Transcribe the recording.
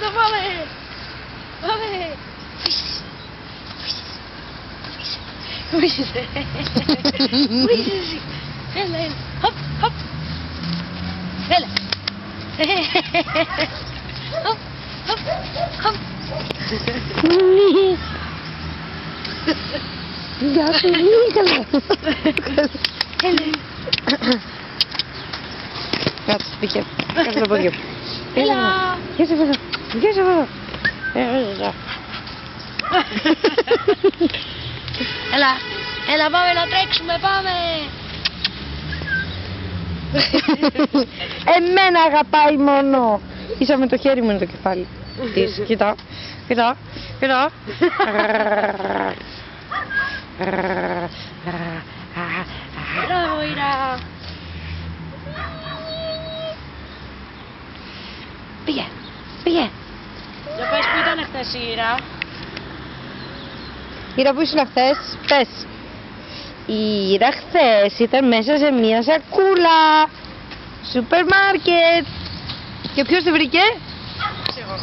Κάτω, πάμε! Πάμε! Βρίσκεσαι. Βρίσκεσαι. Έλα, έλα. Χοπ, χοπ. Έλα. Χοπ, χοπ, χοπ. Γεια σου, Νίκολα. Έλα. Κάτσε, πήγε. Κάτσε το πόδι. Έλα. Γεια σου, εδώ. Γεια σου, εδώ. Έλα. Έλα, πάμε να τρέξουμε, πάμε. Εμένα αγαπάει μόνο. Ίσα με το χέρι μου είναι το κεφάλι της. Κοίτα, κοίτα, κοίτα. Μπράβο, Ήρα. Πήγε, πήγε. Για πες που ήταν χθες η Ήρα. Ήρα, που ήσουν χθες, πες. Η Ήρα χθες ήταν μέσα σε μια σακούλα. Σούπερ μάρκετ. Και ποιος τη βρήκε? Εγώ.